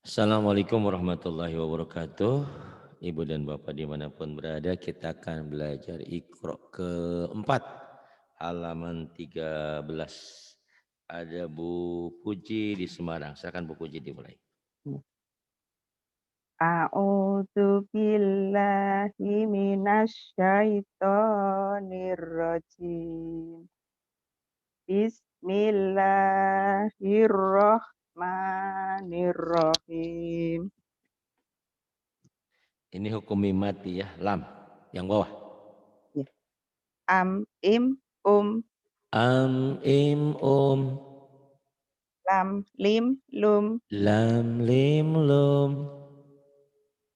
Assalamualaikum warahmatullahi wabarakatuh. Ibu dan Bapak dimanapun berada, kita akan belajar Iqra keempat, halaman 13. Ada Bu Puji di Semarang. Silakan Bu Puji dimulai. A'udzu billahi minasyaitonir rajim. Bismillahirrahmanirrahim. Ini hukum mimati ya, lam yang bawah. Ya. Am im Am im lam lim lum lam lim lum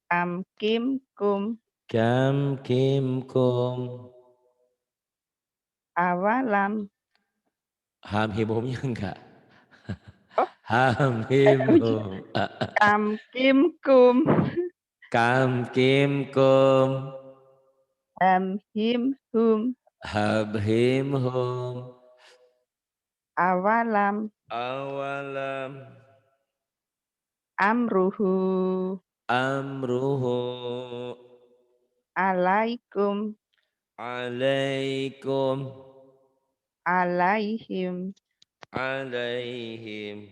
kam kim kum kam kim kum. awalam. Ham him humnya enggak. Oh, Ham him hum. kam kim kum Kam kim kum. ham him hum Habhim hum awalam awalam amruhu amruhu alaikum alaikum alaihim alaihim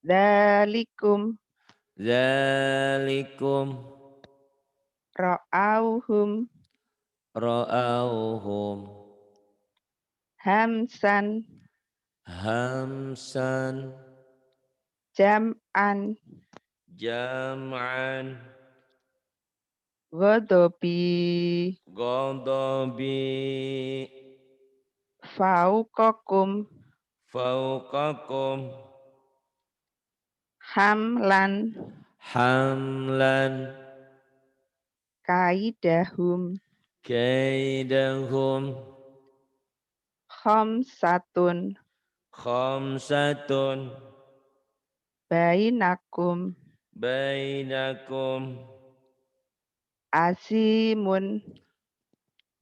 dalikum zalikum ra'auhum ra'auhum hamsan hamsan jam'an jam'an ghadabi ghadabi fauqakum fauqakum hamlan hamlan kaidahum kaidahum khamsatun khamsatun bainakum bainakum. asimun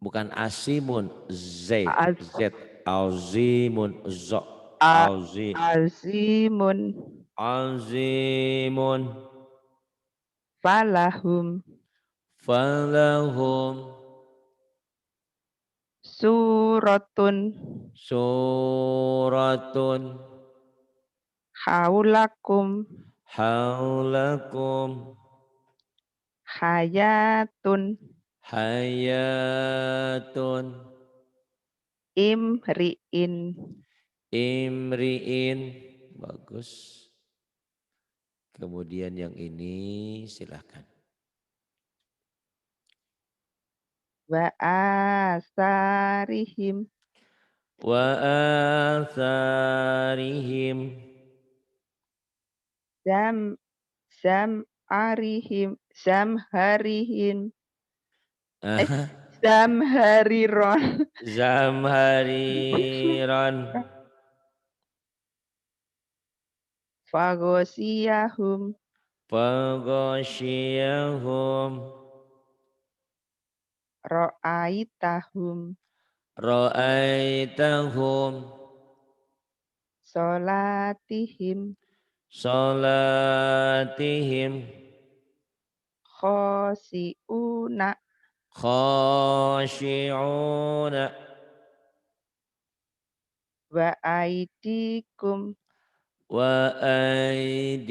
Bukan asimun, az, z azimun, zo a, azi azimun azimun falahum falahum suratun suratun haulakum haulakum hayatun hayatun imri'in imriin. Bagus. Kemudian yang ini silahkan. wa asarihim Wa atharihim zam zamharihim zamhariron zamhariran fagosiyahum faghashiyahum ra'aitahum ra'aitahum solatihim salatihim khosiuna khashi'una wa aidikum wa aidikum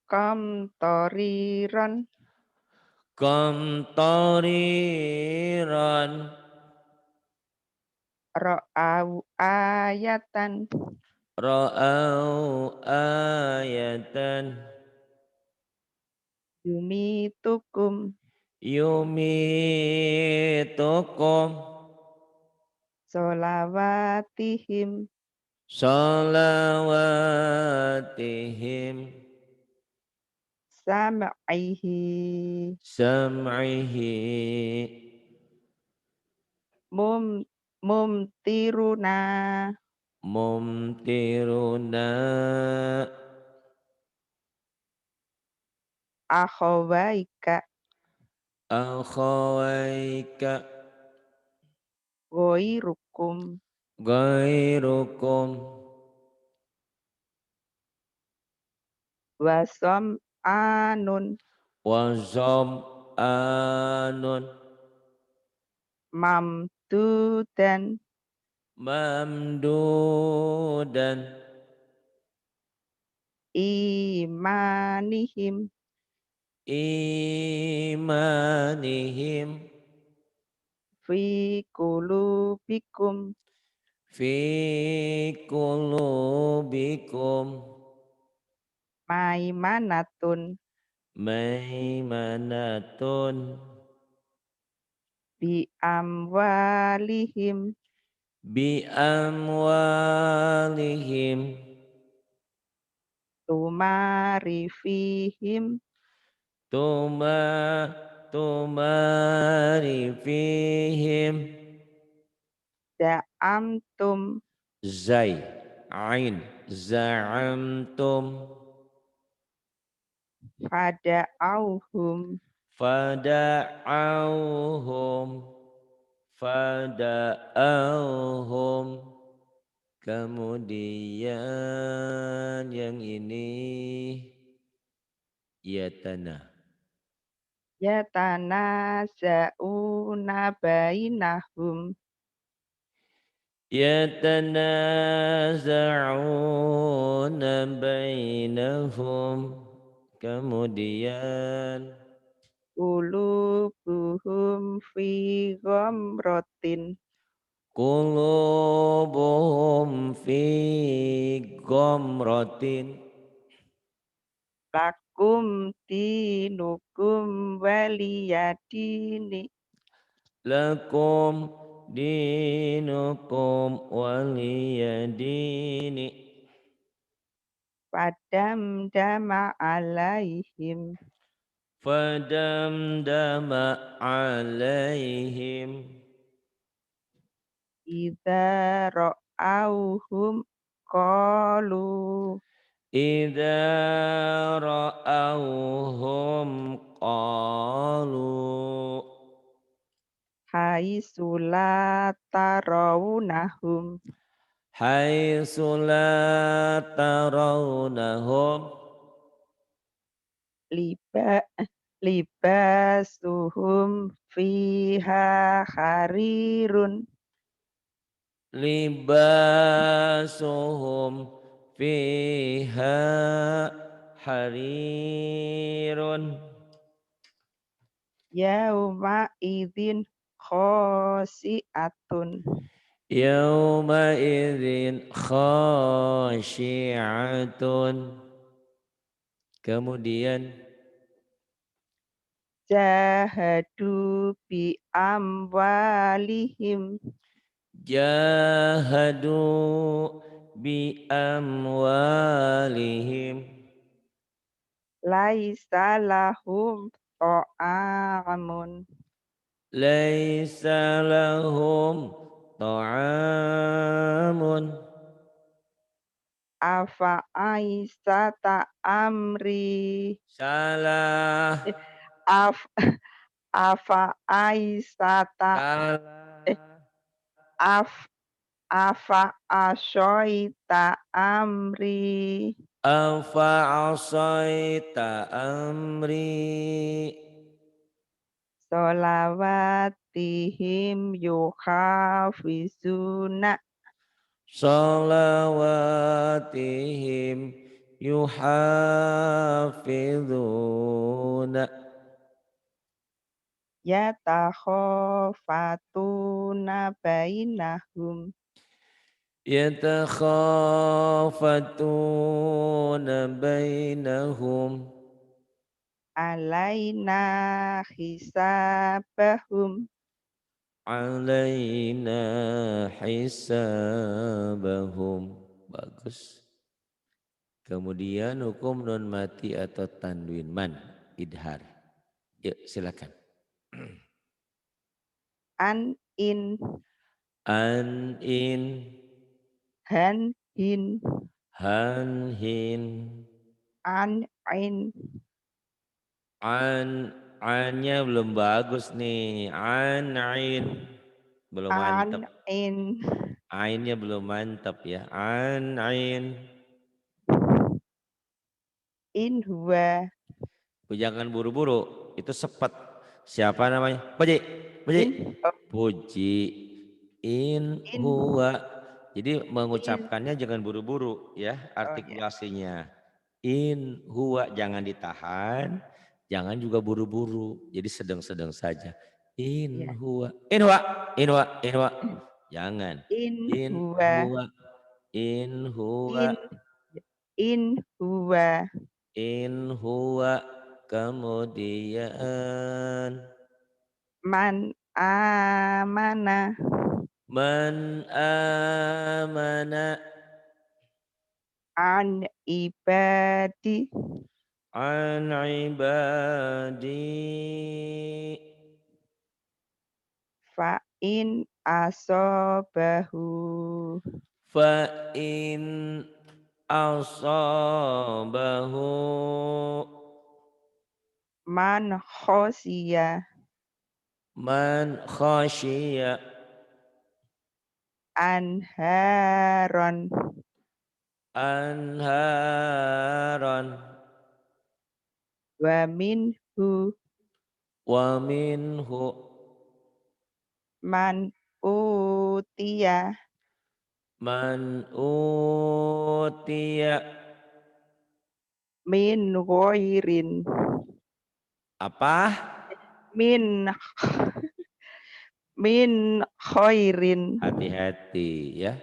kamtoriron qamtariran ra'au ayatan ra'au ayatan yumitukum yumitukum solawatihim salawatihim sam'ihi sam'ihi mum mumtiruna mumtiruna akhawaika akhawaika ghairukum ghairukum Wasom anun. Wazam'anun. Mamdudan. Mamdudan. Imanihim. Imanihim. Fi kulubikum. Fi qulubikum. Maimanatun. Maimanatun. Bi amwalihim. Bi amwalihim. Tumarifihim. Tumari fihim. Za'amtum. Zai. Ain. Za'amtum. Fada'auhum. Fada'auhum. Fada'auhum. Kemudian yang ini yatana. Yatanaza'una bainahum. Yatanaza'una bainahum. Kemudian Qulubuhum fi ghamratin. qulubuhum fi ghamratin. Lakum dinukum waliyadini. Lakum dinukum waliyadini. Fadamdama alaihim. Fadamdama alaihim. Idza ra'auhum qalu. Idza ra'auhum qalu. Haitsu la tarawnahum. Haitsu la tarawnahum. Liba libasuhum fiha harirun. Libasuhum fiha harirun. Yauma idzin khosiatun. Yawma idzin khasyi'atun. Kemudian Jahadu bi amwalihim. jahadu bi amwalihim. Laisa lahum ta'amun. Laisa lahum ta'amun. Afa aisata amri. Salah. Af afa aisata Salah. af afa asyoita amri. Afa'asaita amri. Sholawatihim yukhafizuna. Salawatihim yuhafidhuna. Yatakhofatuna bainahum. Yatakhafatuna bainahum. Alaina hisabahum. Alaina hisabahum. Bagus. Kemudian hukum non mati atau tanwin man idhar. Yuk silakan. An in. An in. Han hin. Han hin. An in. Annya belum bagus nih. Ain belum mantap. An in. Ainnya belum mantap ya. Ain. in huwa, Jangan buru-buru, itu sepet. Siapa namanya? Puji, puji, in, oh, puji. In in, huwa. Jadi in, mengucapkannya jangan buru-buru ya, oh ya, artikulasinya. In huwa jangan ditahan, jangan juga buru-buru. Jadi sedang-sedang saja. In ya, huwa, in huwa, in huwa, in huwa. Jangan. in In huwa, huwa, in huwa, in, in huwa, in huwa. Kemudian man amana, man amana an ibadi, an ibadi fa in asobahu, fa in asabahu man khosiya, man khasyiya anharon, anharan wa minhu, wa minhu man utiya, man utiya min ghairin, apa min min khairin, hati-hati ya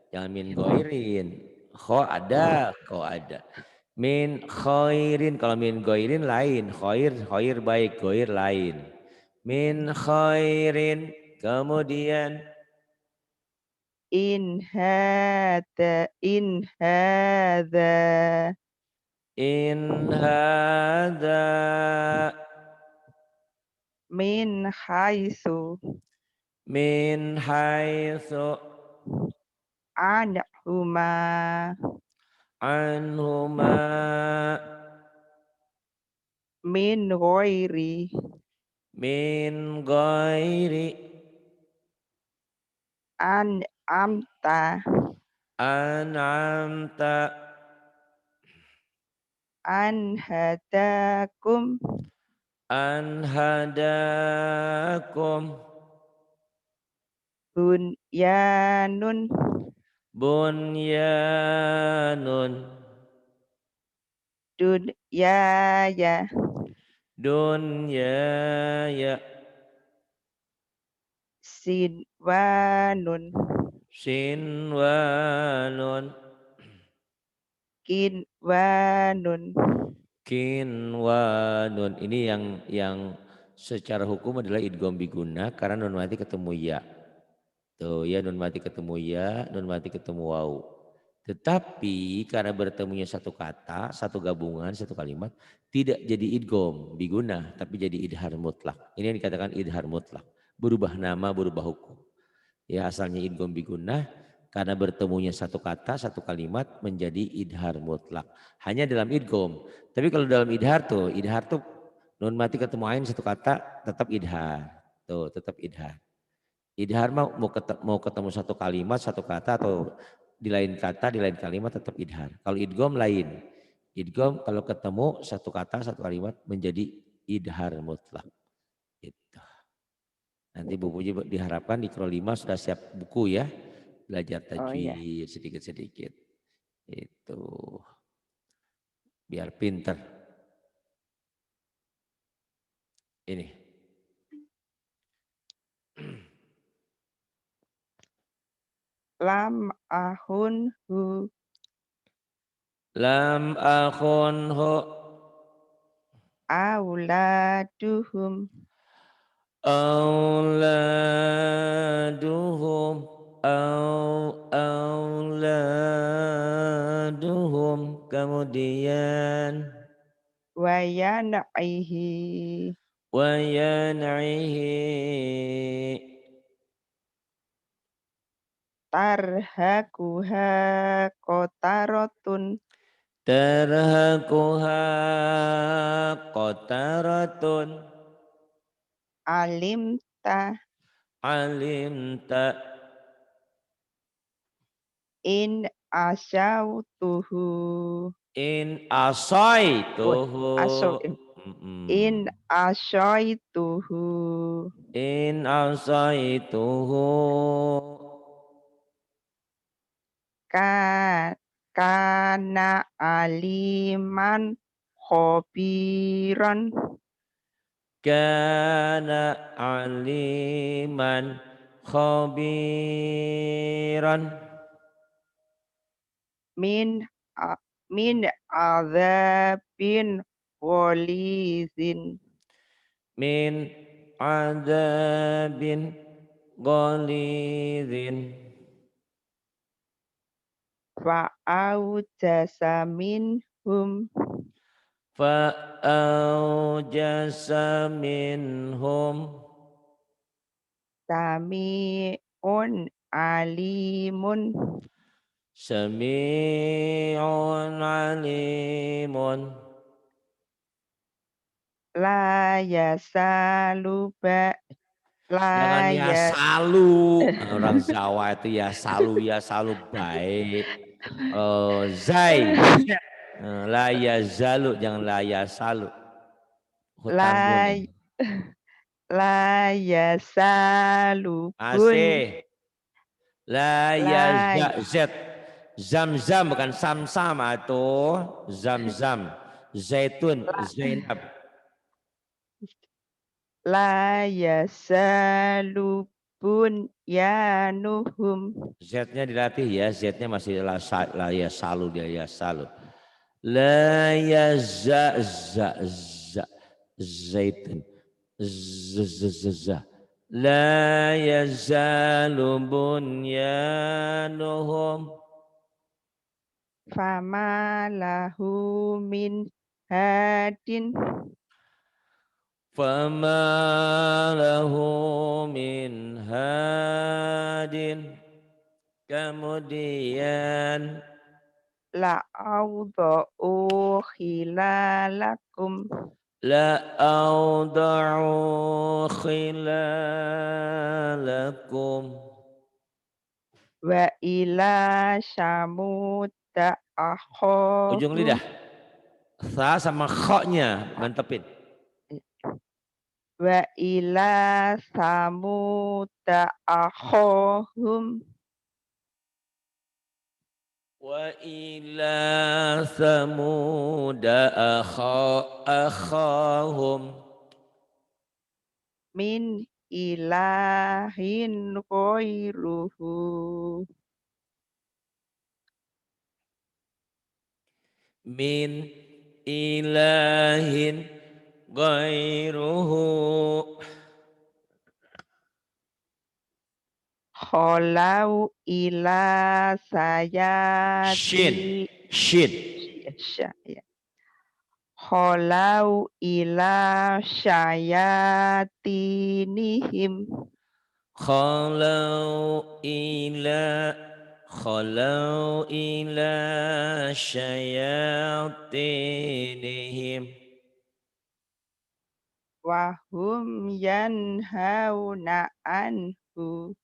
jangan min goirin kho ada kho ada min khairin kalau min goirin lain khair baik goir lain min khairin kemudian in hadza in hadza min haitsu min haitsu anhuma anhuma min ghairi min ghairi an'amta an'amta anhadakum anhadakum bunyanun bunyanun dunyaya dunyaya sinwanun sinwanun kinwanun kinwanun ini yang secara hukum adalah idgham biguna karena nun mati ketemu ya tuh ya nun mati ketemu ya nun mati ketemu waw tetapi karena bertemunya satu kata satu gabungan satu kalimat tidak jadi idgham biguna tapi jadi idhar mutlak ini yang dikatakan idhar mutlak berubah nama berubah hukum ya asalnya idgham biguna karena bertemunya satu kata satu kalimat menjadi idhar mutlak hanya dalam idgham tapi kalau dalam idhar tuh nun mati ketemu ain satu kata tetap idhar tuh tetap idhar idhar mau ketemu satu kalimat satu kata atau di lain kata di lain kalimat tetap idhar kalau idgham lain idgham kalau ketemu satu kata satu kalimat menjadi idhar mutlak gitu. Nanti Bu Puji diharapkan di Kro 5 sudah siap buku ya. Belajar oh ya tajwid sedikit-sedikit. Itu biar pinter. Ini. lam ahun hu Lam akhunhu auladuhum auladuhum auladuhum kemudian wa yan'ihi wa yan'ihi tarhaquha qatarotun tarhaquha qataratun alimta alimta In asyautuhu. In Wah, asaituhu. in asyaituhu. In asaituhu. Kana aliman khobiran. Kana aliman khabiran. Min min azabin gholizin. Min adabin ghalidhin. Fa'aujasa minhum Fa'aujasa minhum sami'un alimun. sami'un alimun. La yasalu ba Jangan la ya ya salu. Orang Jawa itu ya salu baik. Zai. La ya zalu, jangan la ya salu. Hutan la bunyi. la yasalu bun Asih. La ya la zat. Zam-zam bukan sam-sam atau zam-zam. Zaitun, Zainab. la yasalu bun yanuhum. Z-nya dilatih ya, Z-nya masih la ya salu, dia ya salu. La ya za zaitun. Z. La ya zalu bunyanuhum. Fama lahu min hadin. Fama lahu min hadin. Kemudian La'awda'u khilalakum la auda'u khilalakum. wa ila syamuda Ujung akhahum lidah. Tha sama kho-nya mantepin. wa ila samuda akhahum Wa ila thamuda akhahum. min ilahin ghairuhu. Min ilahin ghairuhu. Kholau ila Shin. sayati Shin. ya. Kholau ila syayatinihim Khalau ila syayatinihim. wahum yanhauna anhu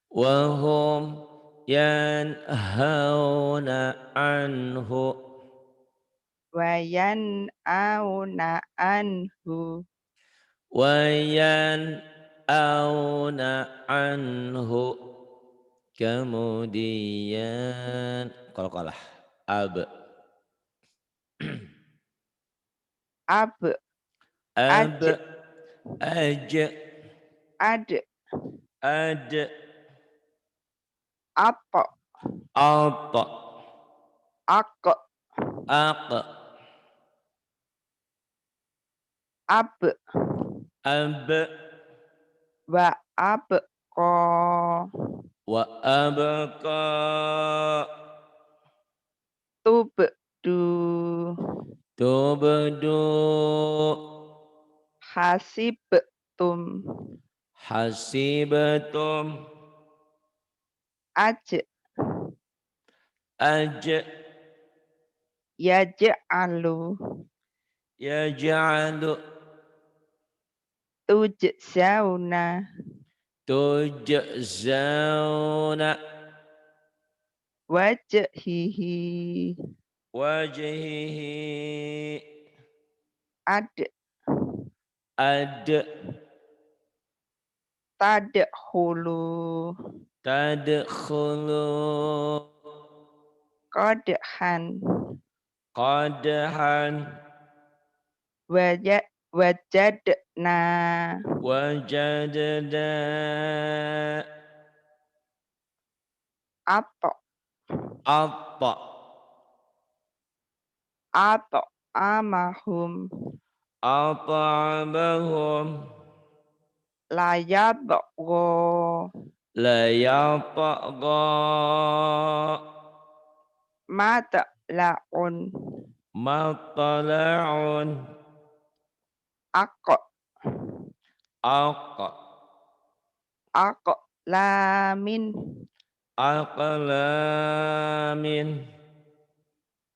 Wahum yanhauna anhu. wayan auna anhu Wayan auna anhu. Kemudian qalqalah ab ab ab aj aj ad ad apa at ak aq ab ab wa ab ko wa abqa tubdu tubdu hasibtum hasibtum aj aj yaj'alu yaj'alu tujzauna. tujzauna wajhihi wajhihi ad ad tadkhulu tadkhulu qadhan qadhan wajadna wajadna ato apa amahum at'amahum layabgho la yatagha matlaun matala'un aqo aqa aqlamin aqlamin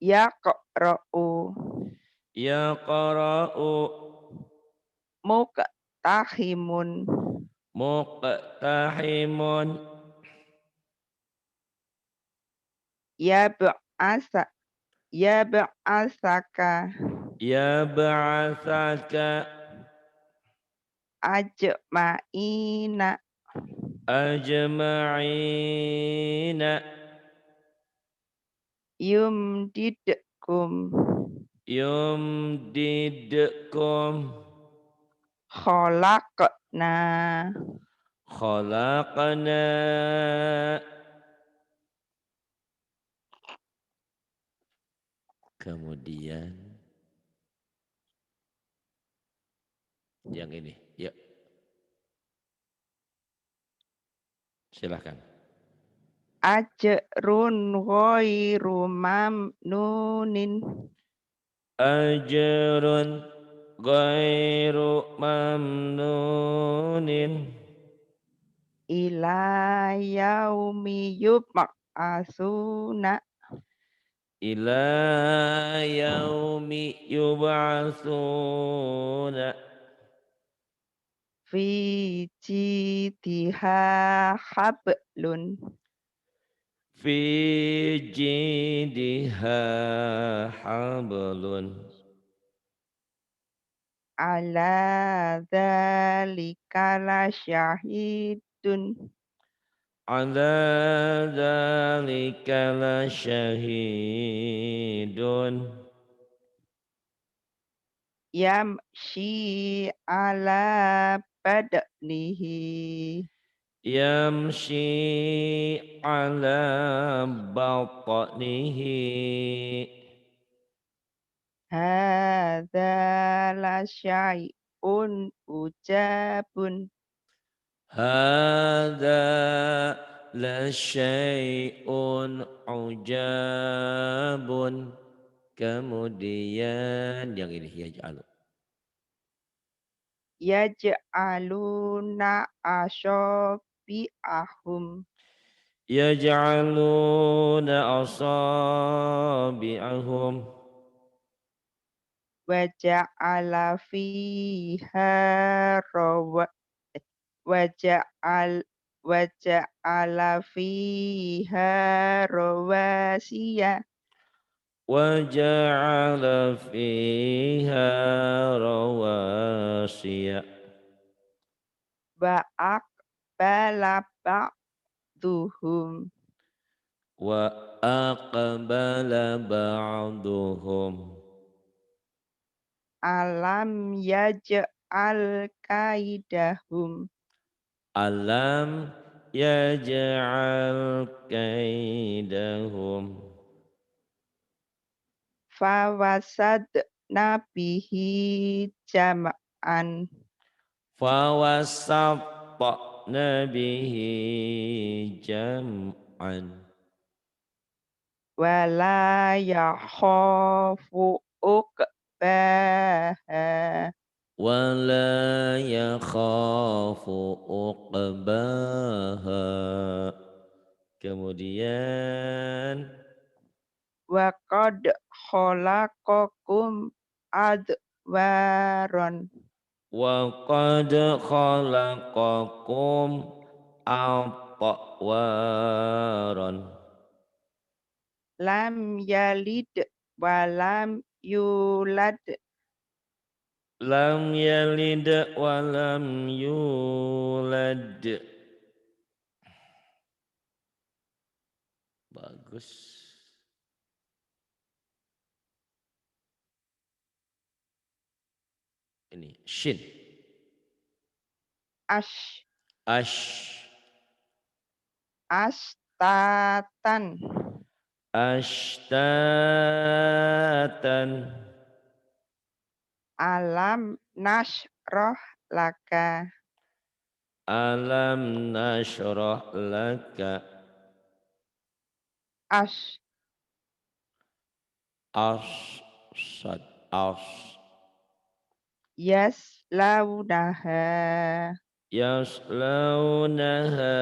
yaqra'u yaqra'u muqtahimun muqtahimun yab'asa yab'asaka yab'atsaka ajma'ina ajma'ina yumdidkum yumdidkum khalaqna khalaqna kemudian yang ini ya silahkan ajrun ghairu mamnunin ajrun ghairu mamnunin ila yaumi yub'asuna ila yaumi yub'atsuna fi jidha hablun fi jidha hablun ala dzalika lasyahidun ala dzalika lasyahidun yamshi ala badnihi yamshi ala batnihi hadza lasyai'un ujabun hadza lasyai'un ujabun kemudian yang ini yaj'alu yaj'aluna asabi'ahum yaj'aluna asabi'ahum wa ja'ala fiha rawa wa ja'ala fiha rawasiya wa ja'ala fiha rawasiya wa aqbala ba'duhum wa aqbala ba'duhum alam yaj'al kaidahum alam yaj'al kaidahum fawasadna bihi jam'an fawasatta'na bihi jam'an wala yakhafu uqbaha wala yakhafu uqbaha kemudian wa qad khalaqakum adwaron wa qad khalaqakum atwaran lam yalid walam yulad. Lam yalid walam yulad. Bagus. Ini shin. Ash Ash. astatan. Ashtatan. Alam nasroh laka. Alam nashrah laka. Ash As. Sad. As. yaslaunaha. Yaslaunaha.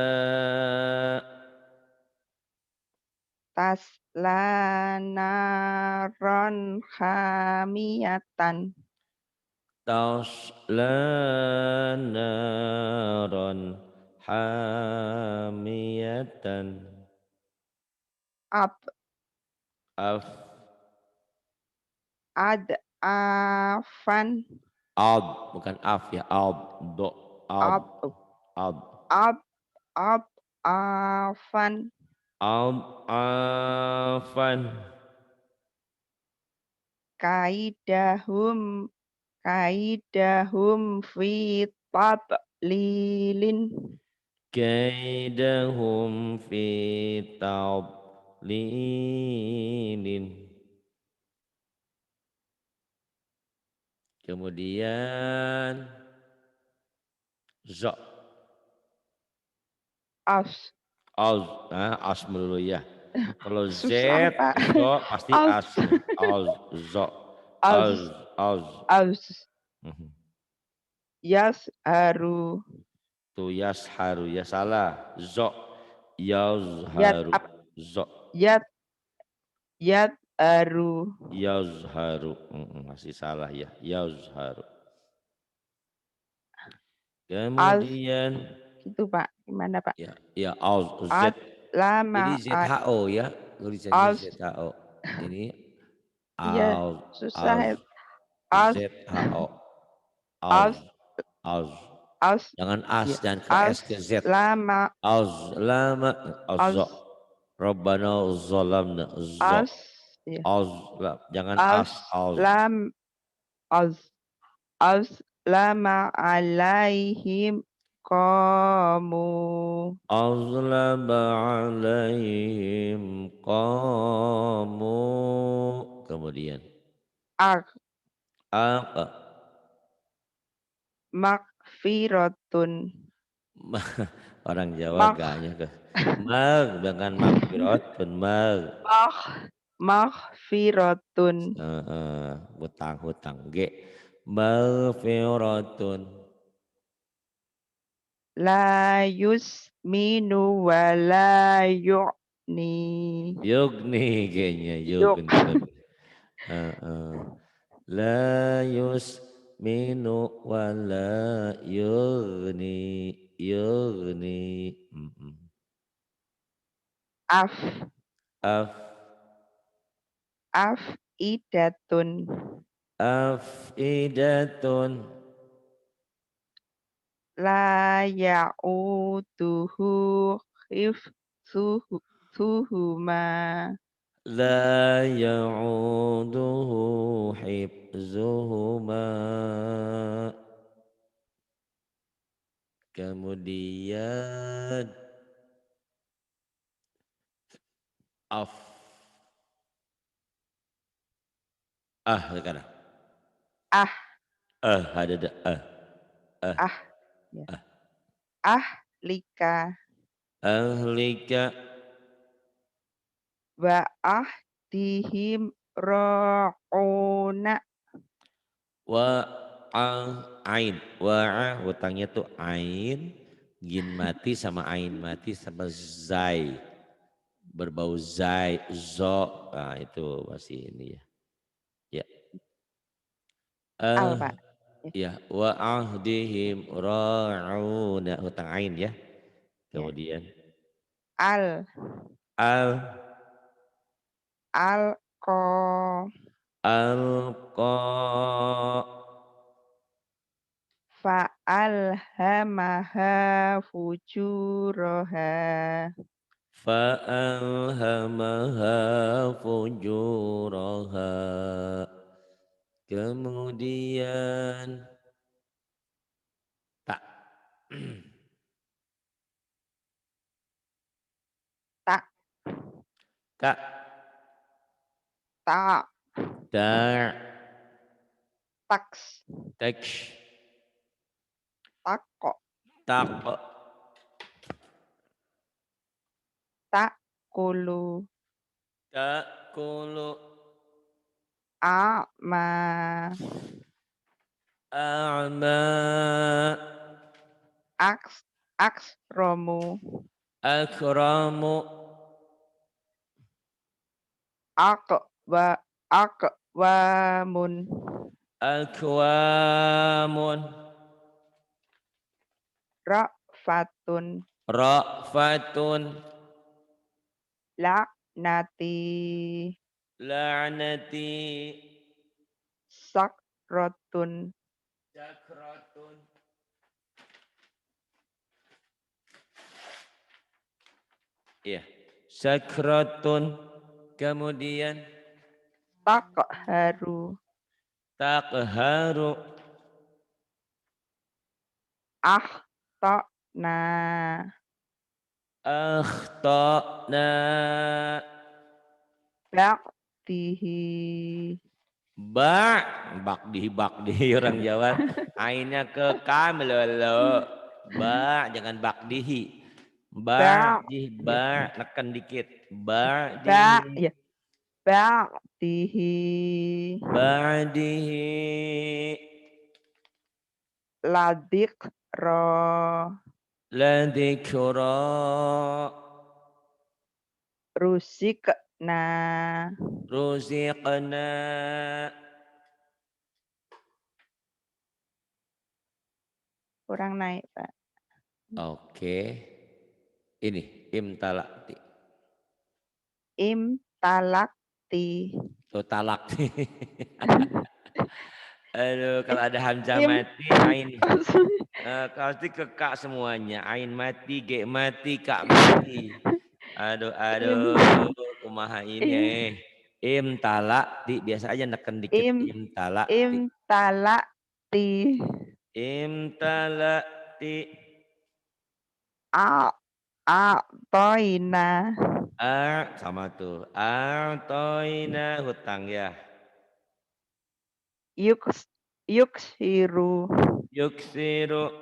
Tasla naron hamiyatan. Tasla naran hamiyatan. Ab Af. afan. Ab. Bukan af ya. Ab. Do. Ab. Ab Ab. ab ab afan. Ab. Afan. Kaidahum fi lilin. Kaidahum fi tadlilin. Kemudian za. As Az. As melulu ya. Kalau Z, susah Pak. zo pasti As as. Az. Zo. Az. as Az. as Mhm. haru Tuh yasharu ya salah. Zo. yat Yazharu. ap Zo. yat yat haru Yazharu. Masih salah ya. Yazharu. as Kemudian gitu Pak. Gimana Pak? ya, ya az Z. As Jadi lama ZHO ya, tulisannya as ZHO. Ini iya az susah az ya. As ZHO. Az as az. as Jangan as, ya jangan ke as S ke Z. lama Az lama az. as Rabbana zalamna za. as ya Az jangan as as az. lam as as lama alaihim qamu. Azlaba alaihim qamu. Kemudian Ak apa? makfiratun Orang Jawa mak gaknya ke dengan magfiratun mak makfiratun hutang-hutang ge magfiratun la yusminu wa la yu'ni. yugni kayaknya Yuk. yugni lebih heeh. La yusminu wa la yugni Af af afidatun afidatun la ya'uduhu hifzuhuma. la ya'uduhu hifzuhuma. Kemudian af sekarang Ah ada ah ah ya. ah Ahlika ahlika wa ahdihim ra'una. wa ain hutangnya tuh ain gin mati sama ain mati sama zai berbau zai zo itu masih ini ya ya Al Pak. Ya. ya wa ahdihim ra'una hutang ain ya Ya. kemudian Al al alqa alqa fa'alhamaha fujuraha fa'alhamaha fujuraha. Kemudian tak tak kak tak da' taks taksh tako tak takulu takulu a'ma a'ma aksromu akramu aqwa aqwamun akwamun ra'fatun ra'fatun laknati la'nati sakratun sakratun. Iya, sakratun. Kemudian taqharu taqharu akhtana akhtana ba'dihi bakdihi orang Jawa ainnya ke kam lolo jangan bakdihi ba' ya neken dikit ba' ba'dihi ya ba'dihi ba'dihi ladikra ladzikra rusikna ruziqna. kurang naik Pak. Oke, ini imtalakti Imtalakti talak. Aduh, kalau ada hamzah im mati ain pasti kekak semuanya. Ain mati, ge mati, kak mati. Aduh, im aduh, kumaha ini. im Imtalakti biasa aja neken dikit im imtalakti. imtalakti Imtalakti a'toina sama tuh. A'toina hutang ya. yuksiru Yuksiru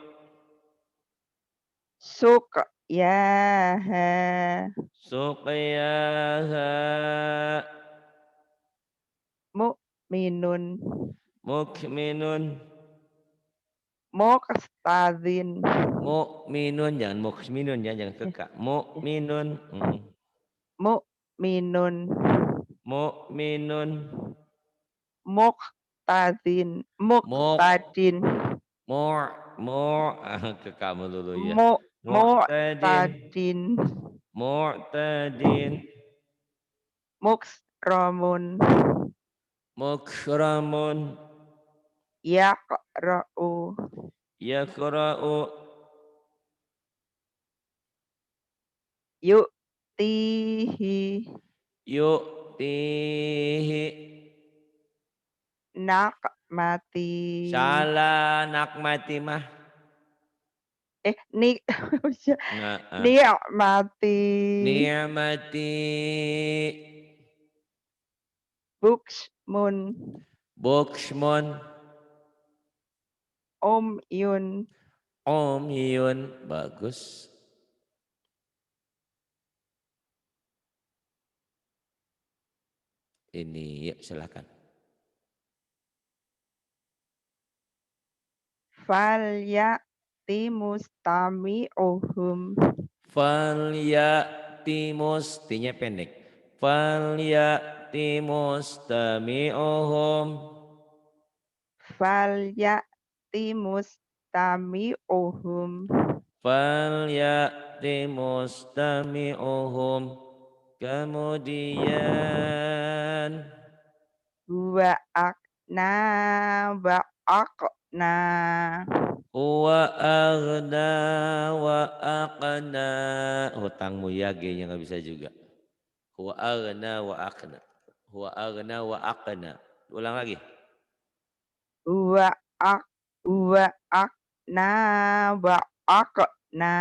sukyaha suqyaha mu'minun mukminun muqtadin mukminun jangan mukminun ya jangan ya, kekak ya. mukminun Mu'minun mukminun muqtadin muk muqtadin ke kamu dulu ya mu mu'tadin muqtadin mu'tadin mukramun mukramun yaqra'u yaqra'u yu'tihi yu'tihi naqmati salah nakmati mah ni nah ni'mati ni'mati buksmun buksmun umyun umyun bagus. Ini yuk silakan. falyati mustami'uhum Falyati mustinya pendek. Falyati mustami'uhum. falyati mustami'uhum Falyati mustami'uhum. Kemudian wa'akna wa'aqna. Wa aghna wa aqna. Hutangmu ya G-nya nggak bisa juga. Wa aghna wa aqna. Wa aghna wa aqna. Ulang lagi. Wa'ak wa'akna wa'aqna.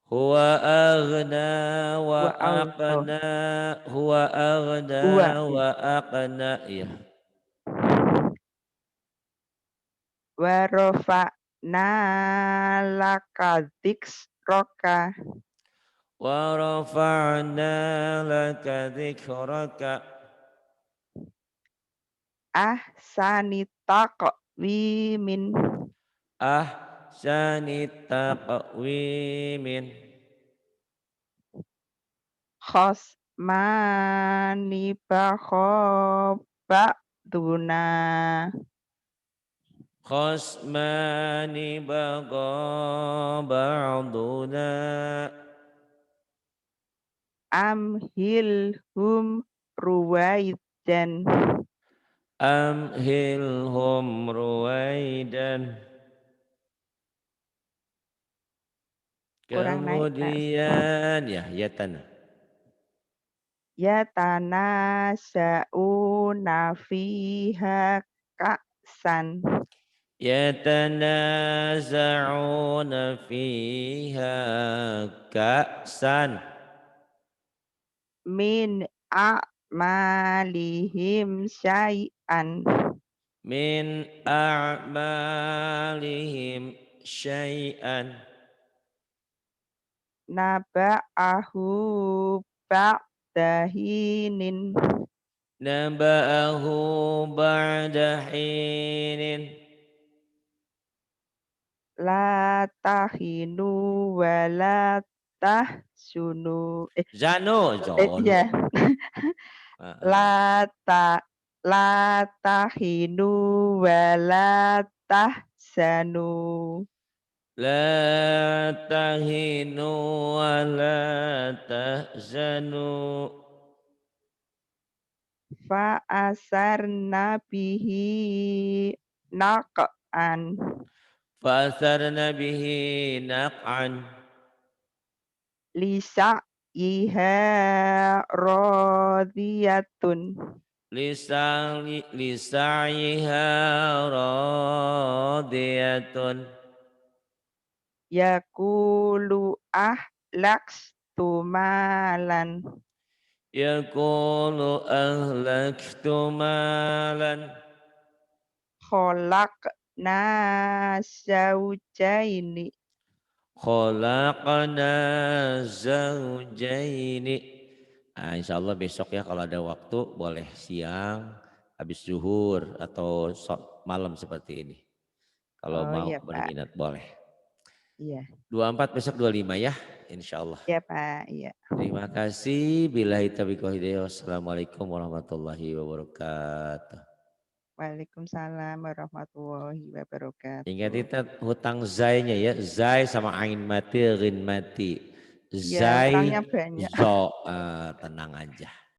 Huwa aghna wa Oh, aqna. Huwa aghna wa wa aqna. Iya. wa rafa'na laka dzikraka. Wa rafa'na laka dzikraka. Ahsani taqwimin. Ahsanit taqwimin. Khosmani ba'duna. Khosmani baga ba'duna. Amhilhum ruwaidan. Amhilhum ruwaidan. Kurang naik, Kak. Kemudian ya tanah. Yatanasa'una fiha ka'san. Yatanaza'una fiha ka'san. Min a'malihim syai'an. Min a'malihim syai'an. Naba'ahu ba'dahinin. Naba'ahu ba'da hinin. La tahinu wa la tahsunu. Zano, zono. Ya. La ta la tahinu wa la tahzanu. La tahinu wa la tahzanu. Fa asarna bihi naq'an. Fasarna bihi naq'an. Lisa'yiha radiyatun. Lisa'yiha radiyatun. Yaqulu ahlaktu malan. Yaqulu ahlaktu malan. Khalaqna zawjaini. Khalaqna zawjaini. Nah, insya Allah besok ya kalau ada waktu boleh siang, habis zuhur atau malam seperti ini. Kalau Oh mau iya Pak, berminat boleh. iya. 24 besok 25 ya, insya Allah. Iya Pak, iya. Terima kasih. Billahi taufiq wal hidayah. Wassalamualaikum warahmatullahi wabarakatuh. Waalaikumsalam warahmatullahi Ingat wabarakatuh. itu hutang zainya ya. Zai sama ain mati, rin mati. Iya, utangnya Zai, banyak. zo. Tenang aja.